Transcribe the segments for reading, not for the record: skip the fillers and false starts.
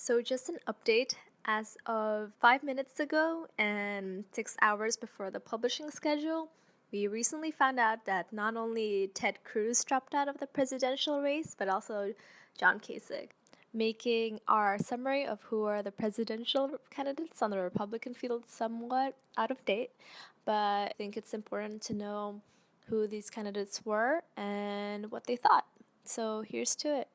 So just an update. As of 5 minutes ago and 6 hours before the publishing schedule, we recently found out that not only Ted Cruz dropped out of the presidential race, but also John Kasich, making our summary of who are the presidential candidates on the Republican field somewhat out of date. But I think it's important to know who these candidates were and what they thought. So here's to it.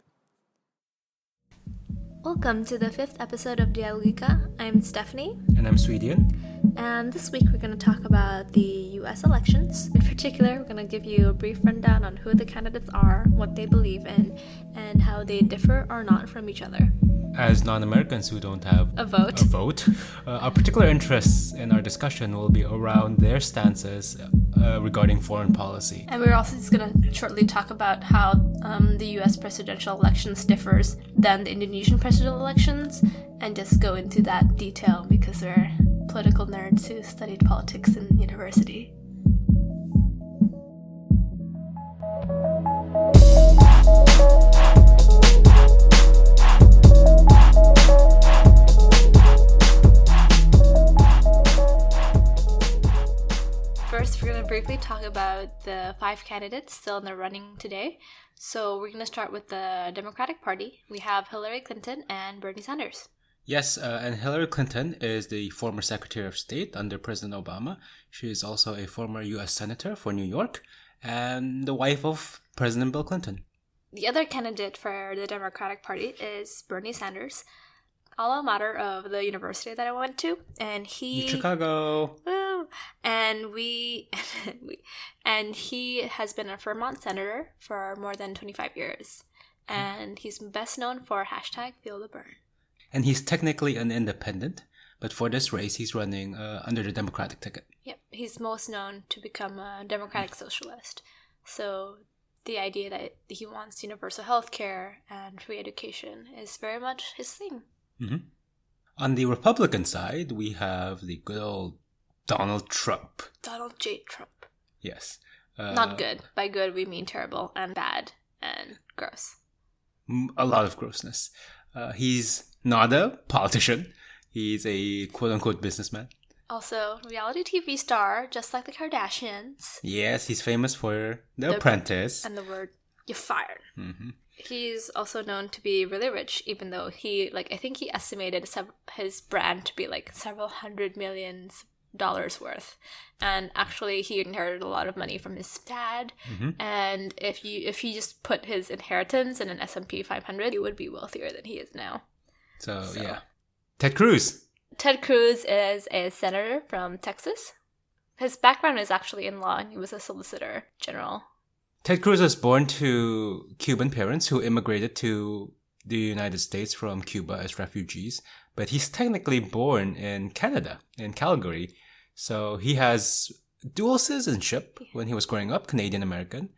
Welcome to the 5th episode of Dialogika. I'm Stephanie. And I'm Swedian. And this week we're going to talk about the US elections. In particular, we're going to give you a brief rundown on who the candidates are, what they believe in, and how they differ or not from each other. As non-Americans who don't have a vote, our particular interests in our discussion will be around their stances regarding foreign policy. And we're also just going to shortly talk about how the US presidential elections differs than the Indonesian presidential elections, and just go into that detail because we're political nerds who studied politics in university. First, we're going to briefly talk about the 5 candidates still in the running today. So we're going to start with the Democratic Party. We have Hillary Clinton and Bernie Sanders. Yes, and Hillary Clinton is the former Secretary of State under President Obama. She is also a former U.S. Senator for New York and the wife of President Bill Clinton. The other candidate for the Democratic Party is Bernie Sanders, alma mater of the university that I went to, and Chicago. And he has been a Vermont senator for more than 25 years, and he's best known for #FeelTheBurn. And he's technically an independent, but for this race, he's running under the Democratic ticket. Yep, he's most known to become a democratic socialist. So the idea that he wants universal health care and free education is very much his thing. Mm-hmm. On the Republican side, we have the good old Donald Trump. Donald J. Trump. Yes. Not good. By good, we mean terrible and bad and gross. A lot of grossness. He's not a politician. He's a quote-unquote businessman. Also, reality TV star, just like the Kardashians. Yes, he's famous for The Apprentice. And the word, you're fired. Mm-hmm. He's also known to be really rich, even though I think he estimated his brand to be like several $100 million worth. And actually, he inherited a lot of money from his dad. Mm-hmm. And if he just put his inheritance in an S&P 500, he would be wealthier than he is now. So yeah. Ted Cruz. Ted Cruz is a senator from Texas. His background is actually in law, and he was a solicitor general. Ted Cruz was born to Cuban parents who immigrated to the United States from Cuba as refugees, but he's technically born in Canada, in Calgary. So he has dual citizenship when he was growing up, Canadian-American.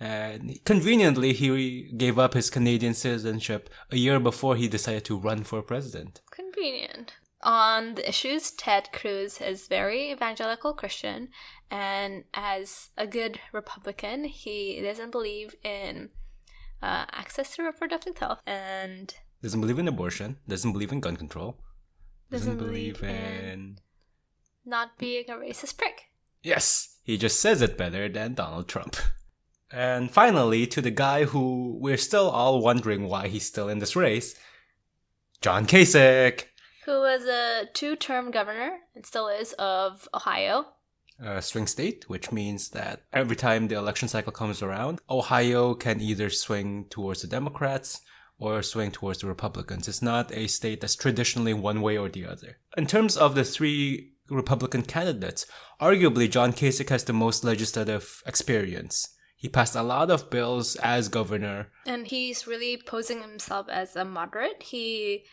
And conveniently, he gave up his Canadian citizenship a year before he decided to run for president. Convenient. On the issues, Ted Cruz is very evangelical Christian, and as a good Republican, he doesn't believe in access to reproductive health, and doesn't believe in abortion, doesn't believe in gun control, doesn't believe in not being a racist prick. Yes, he just says it better than Donald Trump. And finally, to the guy who we're still all wondering why he's still in this race, John Kasich. Who was a 2-term governor, and still is, of Ohio. A swing state, which means that every time the election cycle comes around, Ohio can either swing towards the Democrats or swing towards the Republicans. It's not a state that's traditionally one way or the other. In terms of the 3 Republican candidates, arguably John Kasich has the most legislative experience. He passed a lot of bills as governor. And he's really posing himself as a moderate. He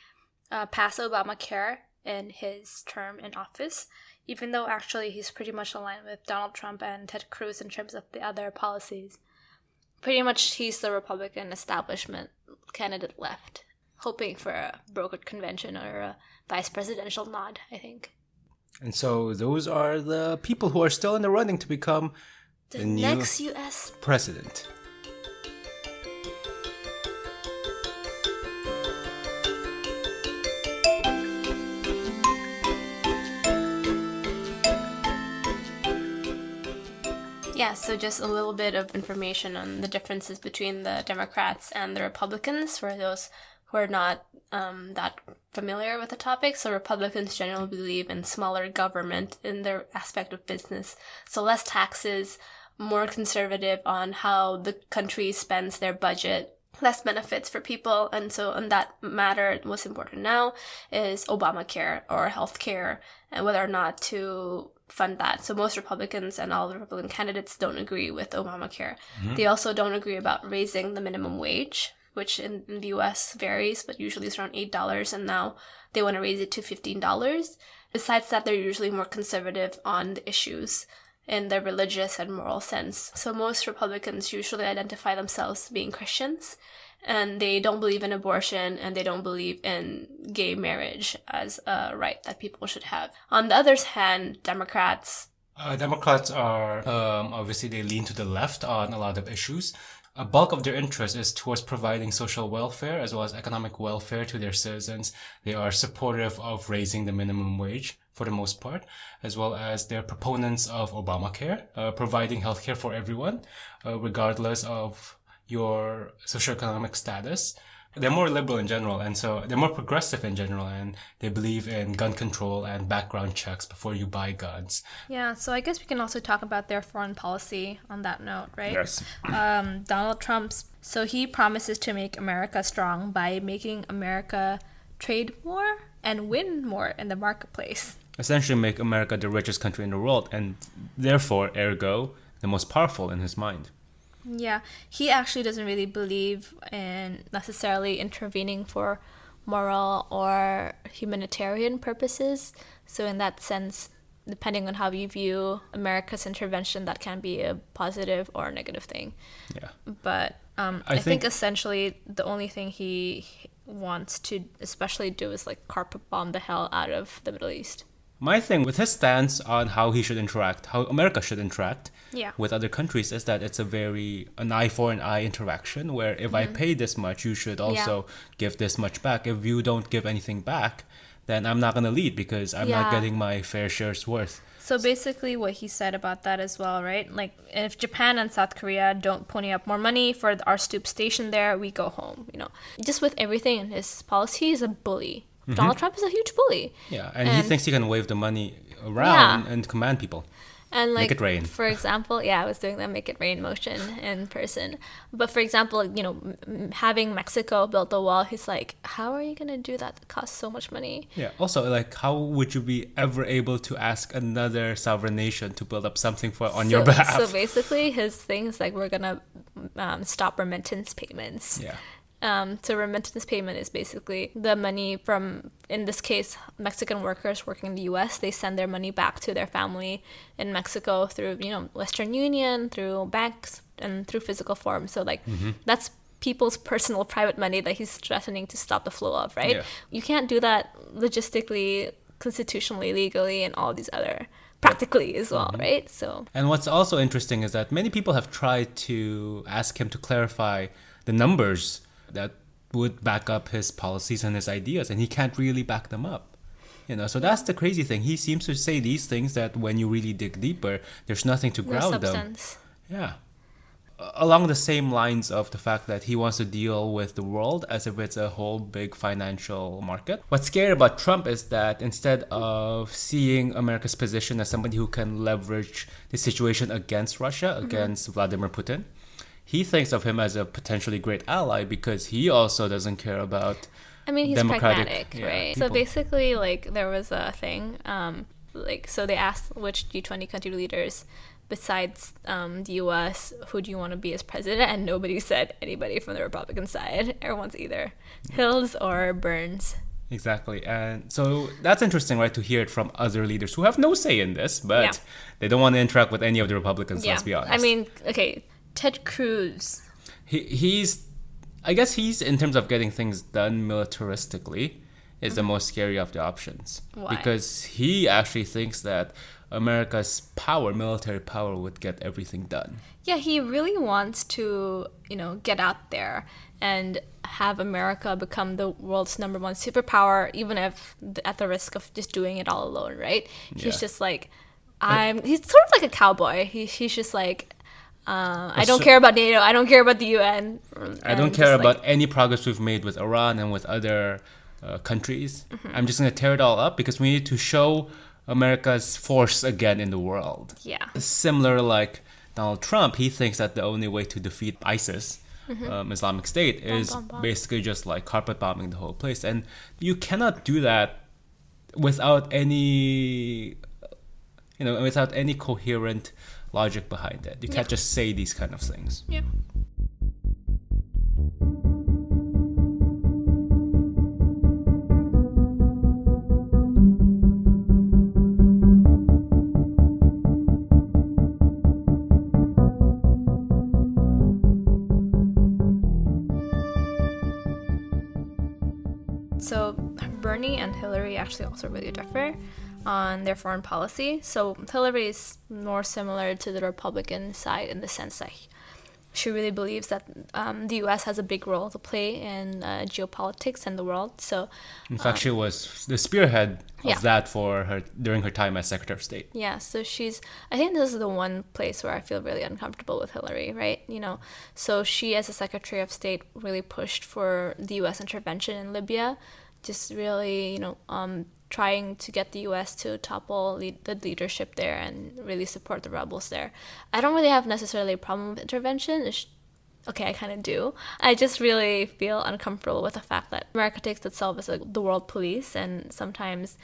passed Obamacare in his term in office, even though actually he's pretty much aligned with Donald Trump and Ted Cruz in terms of the other policies. Pretty much he's the Republican establishment candidate left, hoping for a brokered convention or a vice presidential nod, I think. And so those are the people who are still in the running to become the next U.S. president. Yeah, so just a little bit of information on the differences between the Democrats and the Republicans for those who are not that familiar with the topic. So Republicans generally believe in smaller government in their aspect of business. So less taxes, more conservative on how the country spends their budget, less benefits for people. And so on that matter, what's important now is Obamacare or healthcare and whether or not to fund that. So most Republicans and all the Republican candidates don't agree with Obamacare. Mm-hmm. They also don't agree about raising the minimum wage, which in the US varies, but usually it's around $8, and now they want to raise it to $15. Besides that, they're usually more conservative on the issues in their religious and moral sense. So most Republicans usually identify themselves as being Christians, and they don't believe in abortion, and they don't believe in gay marriage as a right that people should have. On the other hand, Democrats are, obviously they lean to the left on a lot of issues. A bulk of their interest is towards providing social welfare as well as economic welfare to their citizens. They are supportive of raising the minimum wage for the most part, as well as they're proponents of Obamacare, providing healthcare for everyone, regardless of your socioeconomic status. They're more liberal in general, and so they're more progressive in general, and they believe in gun control and background checks before you buy guns. Yeah, so I guess we can also talk about their foreign policy on that note, right? Yes. Donald Trump's, so he promises to make America strong by making America trade more and win more in the marketplace. Essentially make America the richest country in the world, and therefore, ergo, the most powerful in his mind. Yeah, he actually doesn't really believe in necessarily intervening for moral or humanitarian purposes. So in that sense, depending on how you view America's intervention, that can be a positive or a negative thing. Yeah. But I think essentially the only thing he wants to especially do is like carpet bomb the hell out of the Middle East. My thing with his stance on how he should interact, how America should interact with other countries is that it's an eye for an eye interaction where if I pay this much, you should also give this much back. If you don't give anything back, then I'm not going to lead because I'm not getting my fair share's worth. So basically what he said about that as well, right? Like if Japan and South Korea don't pony up more money for our stoop station there, we go home, Just with everything in his policy, he's a bully. Mm-hmm. Donald Trump is a huge bully. Yeah, and he thinks he can wave the money around and command people. And like, make it rain. For example, I was doing the make it rain motion in person. But for example, having Mexico build the wall, he's like, how are you going to do that? It costs so much money. Yeah. Also, like, how would you be ever able to ask another sovereign nation to build up something on your behalf? So basically, his thing is like, we're going to stop remittance payments. Yeah. So remittance payment is basically the money from, in this case, Mexican workers working in the U.S. They send their money back to their family in Mexico through, Western Union, through banks, and through physical form. So that's people's personal private money that he's threatening to stop the flow of, right? Yeah. You can't do that logistically, constitutionally, legally, and all these other practically as well, right? So. And what's also interesting is that many people have tried to ask him to clarify the numbers that would back up his policies and his ideas, and he can't really back them up. So that's the crazy thing. He seems to say these things that when you really dig deeper, there's nothing to ground them. Yeah. Along the same lines of the fact that he wants to deal with the world as if it's a whole big financial market. What's scary about Trump is that instead of seeing America's position as somebody who can leverage the situation against Russia, against Vladimir Putin, he thinks of him as a potentially great ally because he also doesn't care about he's pragmatic, right? People. So basically, there was a thing, so they asked which G20 country leaders besides the U.S., who do you want to be as president? And nobody said anybody from the Republican side. Everyone's either Hills or Burns. Exactly. And so that's interesting, right, to hear it from other leaders who have no say in this, but they don't want to interact with any of the Republicans, let's be honest. Ted Cruz. He's in terms of getting things done militaristically, is the most scary of the options. Why? Because he actually thinks that America's military power would get everything done. Yeah, he really wants to, get out there and have America become the world's number one superpower, even if at the risk of just doing it all alone, right? He's just like, he's sort of like a cowboy. He's just like, I don't care about NATO. I don't care about the UN. I don't care about any progress we've made with Iran and with other countries. I'm just going to tear it all up because we need to show America's force again in the world. Yeah. Similar like Donald Trump, he thinks that the only way to defeat ISIS, Islamic State, is basically just like carpet bombing the whole place. And you cannot do that without any, without any coherent logic behind it. You can't just say these kind of things. Yeah. So Bernie and Hillary actually also really differ on their foreign policy. So Hillary is more similar to the Republican side in the sense that she really believes that the U.S. has a big role to play in geopolitics and the world. So, in fact, she was the spearhead of that for her during her time as Secretary of State. Yeah, so I think this is the one place where I feel really uncomfortable with Hillary, right? So she, as a Secretary of State, really pushed for the U.S. intervention in Libya, just really, trying to get the U.S. to topple the leadership there and really support the rebels there. I don't really have necessarily a problem with intervention. Okay, I kind of do. I just really feel uncomfortable with the fact that America takes itself as the world police, and sometimes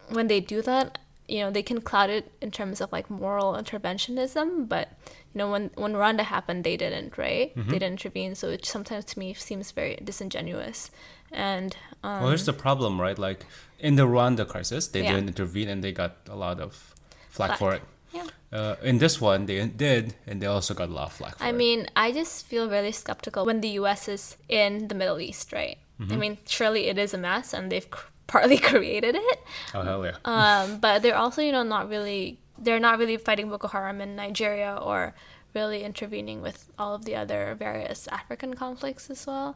when they do that, they can cloud it in terms of like moral interventionism, but when Rwanda happened, they didn't, right? They didn't intervene, so it sometimes to me seems very disingenuous. And well, here's the problem, right? Like in the Rwanda crisis, they didn't intervene, and they got a lot of flack for it. Yeah. In this one, they did, and they also got a lot of flack for it. I mean, I just feel really skeptical when the U.S. is in the Middle East, right? I mean, surely it is a mess, and they've partly created it. Oh, hell yeah. But they're also, they're not really fighting Boko Haram in Nigeria or really intervening with all of the other various African conflicts as well.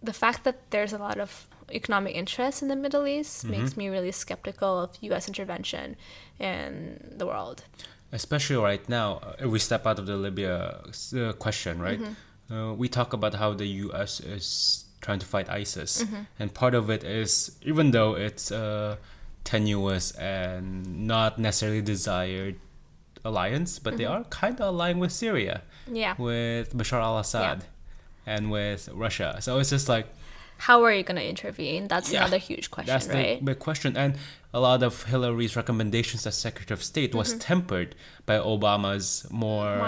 The fact that there's a lot of economic interest in the Middle East makes me really skeptical of U.S. intervention in the world. Especially right now, if we step out of the Libya question, right? We talk about how the U.S. is trying to fight ISIS. And part of it is, even though it's a tenuous and not necessarily desired alliance, but they are kind of aligned with Syria, with Bashar al-Assad, and with Russia. So it's just like, how are you going to intervene? That's another huge question, that's right? the big question. And a lot of Hillary's recommendations as Secretary of State was tempered by Obama's more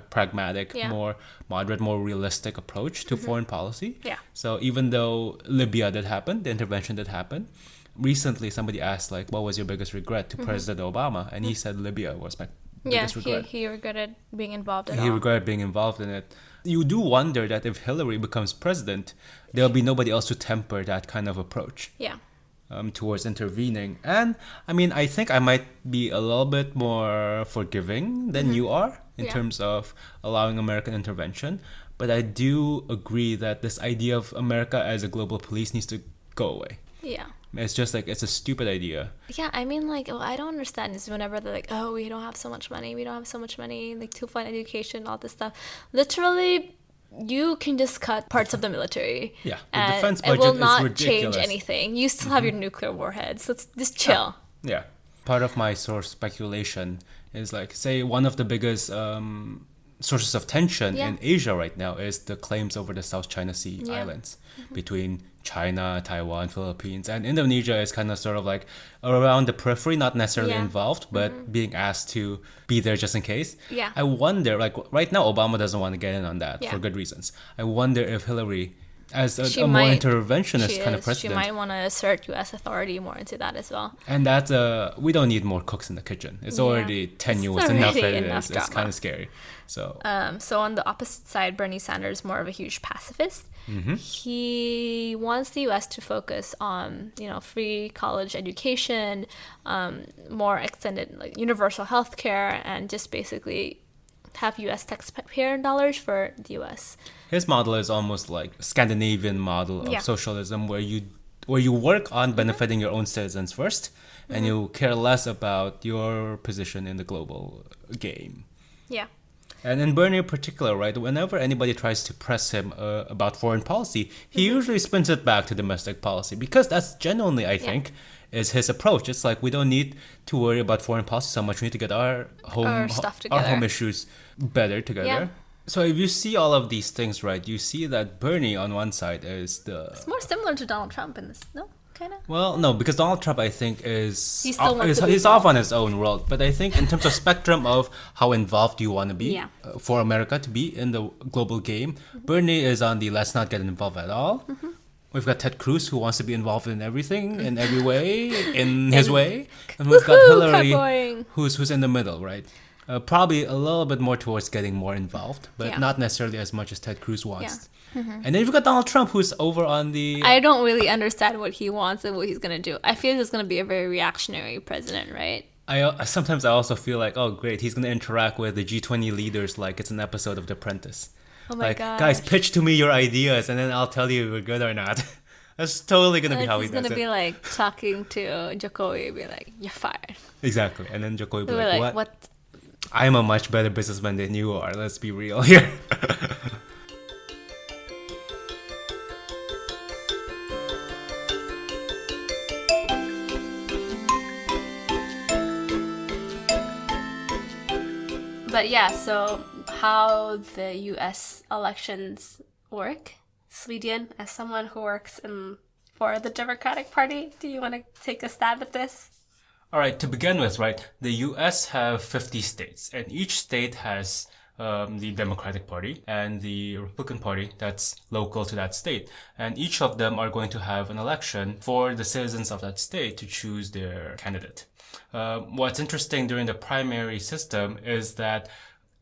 pragmatic, more moderate, more realistic approach to foreign policy. Yeah. So even though Libya did happen, the intervention did happen, recently somebody asked, like, what was your biggest regret to President Obama? And he said Libya was my biggest regret. He regretted being involved in it. He regretted being involved in it. You do wonder that if Hillary becomes president, there'll be nobody else to temper that kind of approach towards intervening. And I mean, I think I might be a little bit more forgiving than you are in terms of allowing American intervention. But I do agree that this idea of America as a global police needs to go away. Yeah. It's just like, it's a stupid idea. Yeah, I mean, like, I don't understand is whenever they're like, oh, we don't have so much money, like, to fund education, all this stuff. Literally, you can just cut parts of the military. Yeah, the and defense budget it will is not ridiculous. change anything. You still have your nuclear warheads, so just chill. Yeah. Part of my source speculation is like, say, one of the biggest sources of tension in Asia right now is the claims over the South China Sea islands between China, Taiwan, Philippines, and Indonesia is kind of sort of like around the periphery, not necessarily involved, but being asked to be there just in case. Yeah. I wonder, like right now, Obama doesn't want to get in on that for good reasons. I wonder if Hillary, as a more interventionist kind of president, she might want to assert U.S. authority more into that as well. And that's we don't need more cooks in the kitchen. It's already tenuous enough as it is. It's kind of scary. So on the opposite side, Bernie Sanders is more of a huge pacifist. He wants the U.S. to focus on, free college education, more extended, like, universal health care, and just basically have U.S. taxpayer dollars for the U.S. His model is almost like Scandinavian model of socialism, where you work on benefiting your own citizens first, and you care less about your position in the global game. Yeah. And in Bernie in particular, right, whenever anybody tries to press him about foreign policy, he usually spins it back to domestic policy, because that's genuinely, I think, is his approach. It's like, we don't need to worry about foreign policy so much. We need to get our stuff our together. home issues better together. Yeah. So if you see all of these things, right, you see that Bernie on one side is It's more similar to Donald Trump in this, no? Kind of? well, no, because Donald Trump, I think, is He still wants to be he's off involved. on his own world. But I think in terms of spectrum of how involved you want to be Yeah. for America to be in the global game, Bernie is on the let's not get involved at all. We've got Ted Cruz, who wants to be involved in everything, in every way, in his way, and we've got Woohoo, Hillary, cowboying. who's in the middle, right? Probably a little bit more towards getting more involved, but Yeah. not necessarily as much as Ted Cruz wants. And then you've got Donald Trump, who's over on the I don't really understand what he wants and what he's going to do. I feel he's going to be a very reactionary president, right? Sometimes I also feel like, oh great, he's gonna interact with the G20 leaders like it's an episode of The Apprentice. Oh my Like, gosh. guys, pitch to me your ideas, and then I'll tell you if we're good or not. That's totally gonna be how he He's does going to it. be like talking to Jokowi, be like, you're fired. Exactly, and then Joko will be We're like, like, what? what? I'm a much better businessman than you are. Let's be real here. But yeah, so how the US elections work. Sweden, as someone who works for the Democratic Party, do you want to take a stab at this? All right, to begin with, right, the U.S. have 50 states, and each state has the Democratic Party and the Republican Party that's local to that state. And each of them are going to have an election for the citizens of that state to choose their candidate. What's interesting during the primary system is that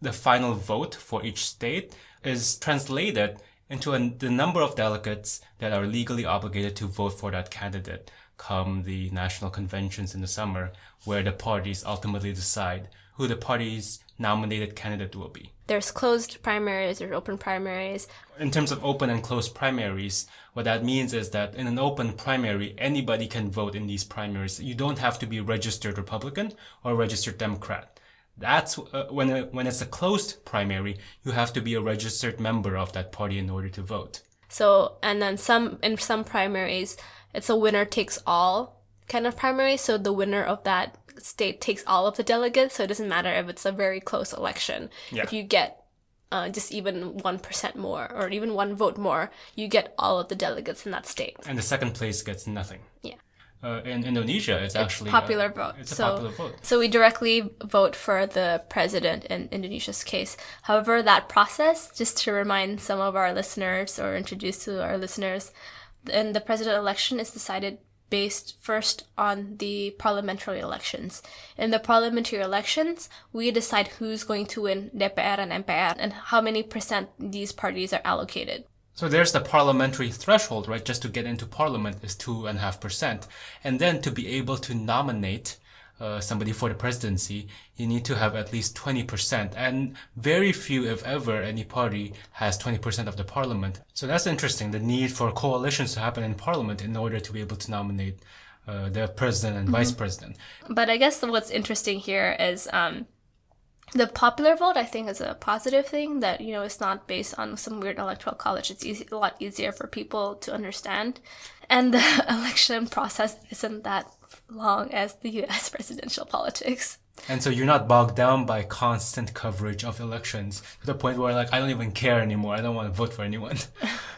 the final vote for each state is translated into the number of delegates that are legally obligated to vote for that candidate come the national conventions in the summer, where the parties ultimately decide who the party's nominated candidate will be. There's closed primaries, there's open primaries. In terms of open and closed primaries, what that means is that in an open primary, anybody can vote in these primaries. You don't have to be a registered Republican or a registered Democrat. That's when it's a closed primary, you have to be a registered member of that party in order to vote. So, and then in some primaries, it's a winner takes all kind of primary. So the winner of that state takes all of the delegates. So it doesn't matter if it's a very close election. Yeah. If you get just even 1% more or even one vote more, you get all of the delegates in that state. And the second place gets nothing. Yeah. In Indonesia, it's actually popular vote. It's a So- popular vote. So we directly vote for the president in Indonesia's case. However, that process, just to remind some of our listeners or introduce to our listeners, in the president election is decided based first on the parliamentary elections. In the parliamentary elections, we decide who's going to win DPR and MPR and how many percent these parties are allocated. So there's the parliamentary threshold, right? Just to get into parliament is 2.5%. And then to be able to nominate somebody for the presidency, you need to have at least 20%. And very few, if ever, any party has 20% of the parliament. So that's interesting, the need for coalitions to happen in parliament in order to be able to nominate the president and vice president. But I guess what's interesting here is the popular vote, I think, is a positive thing that, it's not based on some weird electoral college. It's a lot easier for people to understand. And the election process isn't that long as the U.S. presidential politics. And so you're not bogged down by constant coverage of elections to the point where, like, I don't even care anymore. I don't want to vote for anyone.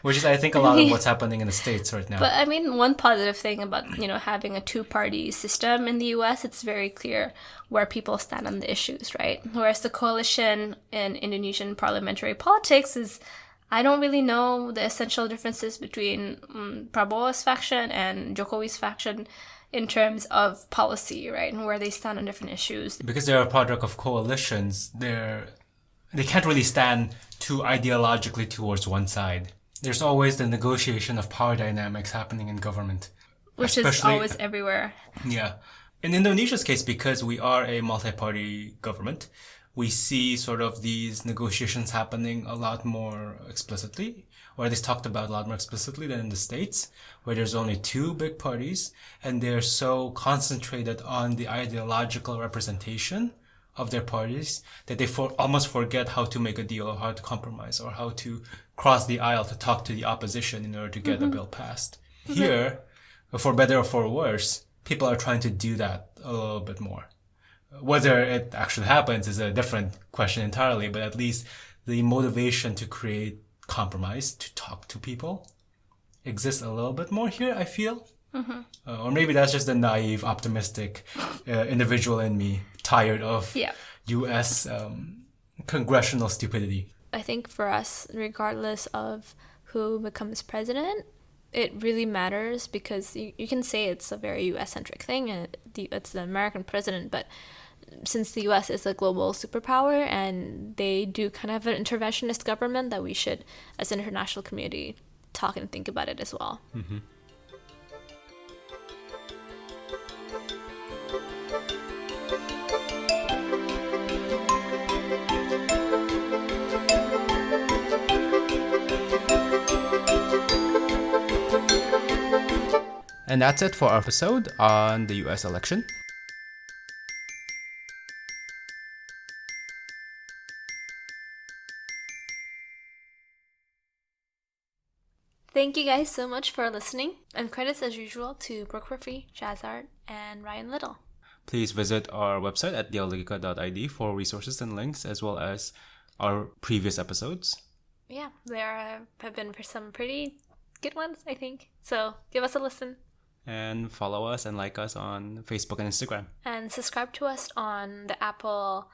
Which is, I think, a lot of what's happening in the States right now. But I mean, one positive thing about, having a two-party system in the U.S., it's very clear where people stand on the issues, right? Whereas the coalition in Indonesian parliamentary politics is, I don't really know the essential differences between Prabowo's faction and Jokowi's faction in terms of policy, right? And where they stand on different issues. Because they're a product of coalitions, they can't really stand too ideologically towards one side. There's always the negotiation of power dynamics happening in government. Which is always everywhere. Yeah. In Indonesia's case, because we are a multi-party government, we see sort of these negotiations happening a lot more explicitly, or at least talked about a lot more explicitly than in the States, where there's only two big parties, and they're so concentrated on the ideological representation of their parties that they almost forget how to make a deal or how to compromise or how to cross the aisle to talk to the opposition in order to get a bill passed. Here, for better or for worse, people are trying to do that a little bit more. Whether it actually happens is a different question entirely, but at least the motivation to create compromise, to talk to people, exists a little bit more here, I feel. Or maybe that's just the naive, optimistic individual in me, tired of U.S. Congressional stupidity. I think for us, regardless of who becomes president, it really matters because you can say it's a very U.S.-centric thing and it's the American president, but since the U.S. is a global superpower and they do kind of an interventionist government, that we should, as an international community, talk and think about it as well. And that's it for our episode on the US election. Thank you guys so much for listening. And credits as usual to Brooke for Free, Jazzart, and Ryan Little. Please visit our website at dialogika.id for resources and links, as well as our previous episodes. Yeah, there have been some pretty good ones, I think. So give us a listen. And follow us and like us on Facebook and Instagram. And subscribe to us on the Apple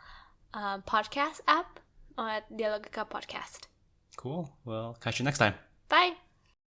podcast app at Dialogika Podcast. Cool. Well, catch you next time. Bye.